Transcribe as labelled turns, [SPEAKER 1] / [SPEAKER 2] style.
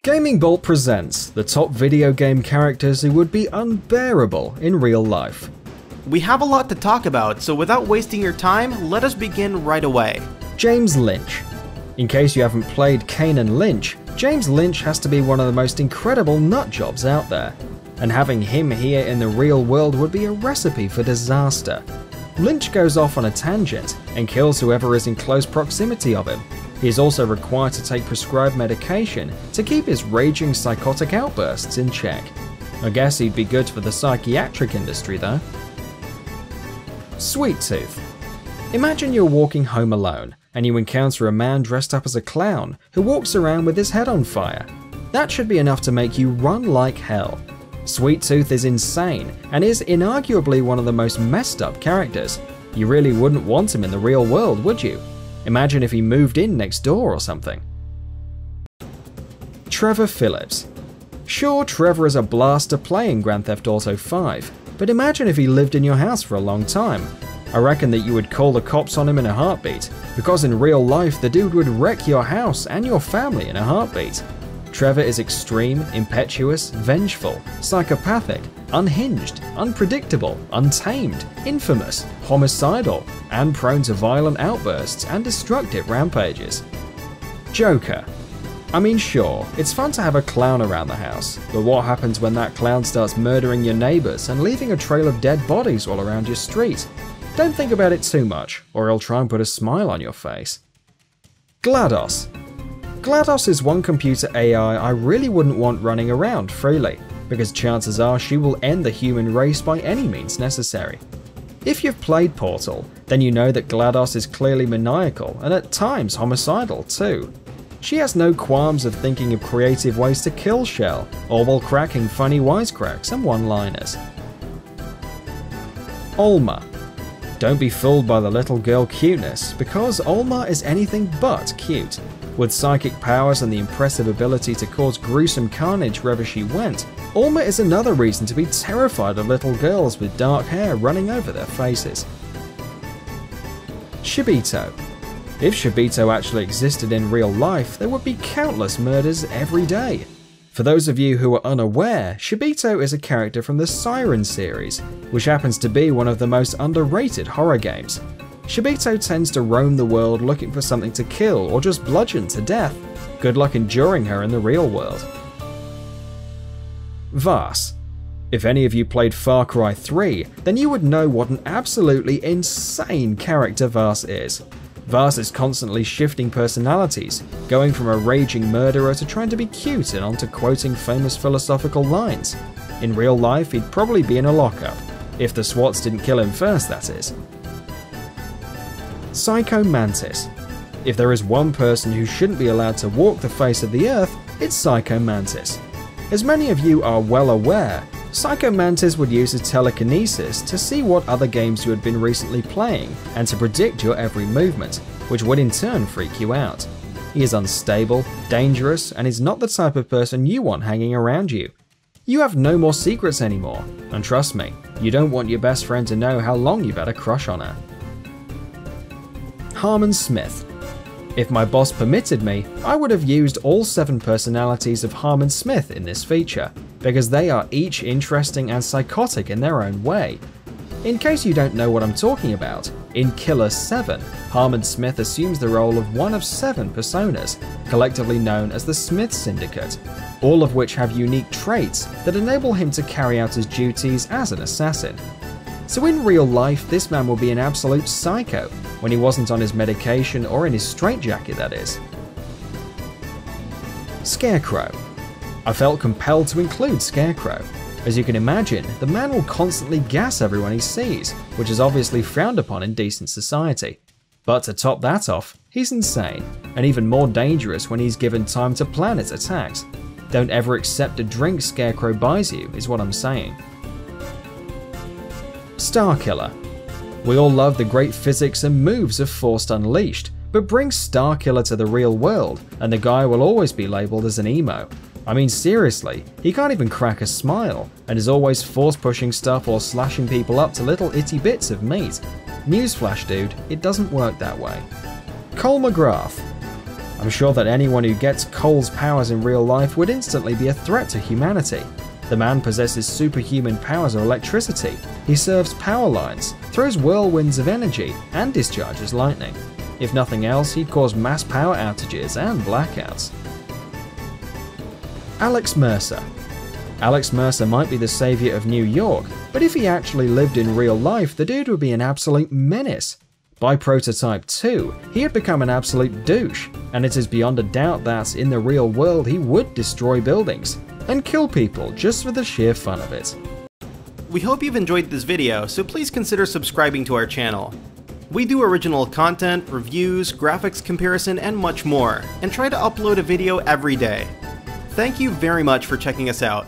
[SPEAKER 1] Gaming Bolt presents the top video game characters who would be unbearable in real life.
[SPEAKER 2] We have a lot to talk about, so without wasting your time, let us begin right away.
[SPEAKER 1] James Lynch. In case you haven't played Kane and Lynch, James Lynch has to be one of the most incredible nutjobs out there, and having him here in the real world would be a recipe for disaster. Lynch goes off on a tangent and kills whoever is in close proximity of him. He is also required to take prescribed medication to keep his raging psychotic outbursts in check. I guess he'd be good for the psychiatric industry though. Sweet Tooth. Imagine you're walking home alone and you encounter a man dressed up as a clown who walks around with his head on fire. That should be enough to make you run like hell. Sweet Tooth is insane and is inarguably one of the most messed up characters. You really wouldn't want him in the real world, would you? Imagine if he moved in next door or something. Trevor Phillips. Sure, Trevor is a blaster playing Grand Theft Auto 5, but imagine if he lived in your house for a long time. I reckon that you would call the cops on him in a heartbeat, because in real life the dude would wreck your house and your family in a heartbeat. Trevor is extreme, impetuous, vengeful, psychopathic, unhinged, unpredictable, untamed, infamous, homicidal, and prone to violent outbursts and destructive rampages. Joker. I mean, sure, it's fun to have a clown around the house, but what happens when that clown starts murdering your neighbors and leaving a trail of dead bodies all around your street? Don't think about it too much, or he'll try and put a smile on your face. GLADOS. GLADOS is one computer AI I really wouldn't want running around freely, because chances are she will end the human race by any means necessary. If you've played Portal, then you know that GLADOS is clearly maniacal and at times homicidal too. She has no qualms of thinking of creative ways to kill Shell, all while cracking funny wisecracks and one-liners. Olma. Don't be fooled by the little girl cuteness, because Olma is anything but cute. With psychic powers and the impressive ability to cause gruesome carnage wherever she went, Olma is another reason to be terrified of little girls with dark hair running over their faces. SHIBITO. If SHIBITO actually existed in real life, there would be countless murders every day. For those of you who are unaware, SHIBITO is a character from the Siren series, which happens to be one of the most underrated horror games. SHIBITO tends to roam the world looking for something to kill or just bludgeon to death. Good luck enduring her in the real world. Vars. If any of you played Far Cry 3, then you would know what an absolutely insane character Vars is. Vars is constantly shifting personalities, going from a raging murderer to trying to be cute and onto quoting famous philosophical lines. In real life, he'd probably be in a lockup. If the SWATs didn't kill him first, that is. Psycho Mantis. If there is one person who shouldn't be allowed to walk the face of the earth, it's Psycho Mantis. As many of you are well aware, Psycho Mantis would use his telekinesis to see what other games you had been recently playing and to predict your every movement, which would in turn freak you out. He is unstable, dangerous, and is not the type of person you want hanging around you. You have no more secrets anymore, and trust me, you don't want your best friend to know how long you've had a crush on her. Harmon Smith. If my boss permitted me, I would have used all 7 personalities of Harmon Smith in this feature, because they are each interesting and psychotic in their own way. In case you don't know what I'm talking about, in Killer 7, Harmon Smith assumes the role of one of 7 personas, collectively known as the Smith Syndicate, all of which have unique traits that enable him to carry out his duties as an assassin. So in real life, this man will be an absolute psycho, when he wasn't on his medication or in his straitjacket, that is. Scarecrow. I felt compelled to include Scarecrow. As you can imagine, the man will constantly gas everyone he sees, which is obviously frowned upon in decent society. But to top that off, he's insane, and even more dangerous when he's given time to plan his attacks. Don't ever accept a drink Scarecrow buys you, is what I'm saying. Starkiller. We all love the great physics and moves of Force Unleashed, but bring Starkiller to the real world, and the guy will always be labelled as an emo. I mean seriously, he can't even crack a smile, and is always force pushing stuff or slashing people up to little itty bits of meat. Newsflash dude, it doesn't work that way. Cole McGrath. I'm sure that anyone who gets Cole's powers in real life would instantly be a threat to humanity. The man possesses superhuman powers of electricity, he serves power lines, throws whirlwinds of energy, and discharges lightning. If nothing else, he'd cause mass power outages and blackouts. Alex Mercer. Alex Mercer might be the savior of New York, but if he actually lived in real life, the dude would be an absolute menace. By Prototype 2, he had become an absolute douche, and it is beyond a doubt that, in the real world, he would destroy buildings and kill people just for the sheer fun of it.
[SPEAKER 2] We hope you've enjoyed this video, so please consider subscribing to our channel. We do original content, reviews, graphics comparison, and much more, and try to upload a video every day. Thank you very much for checking us out.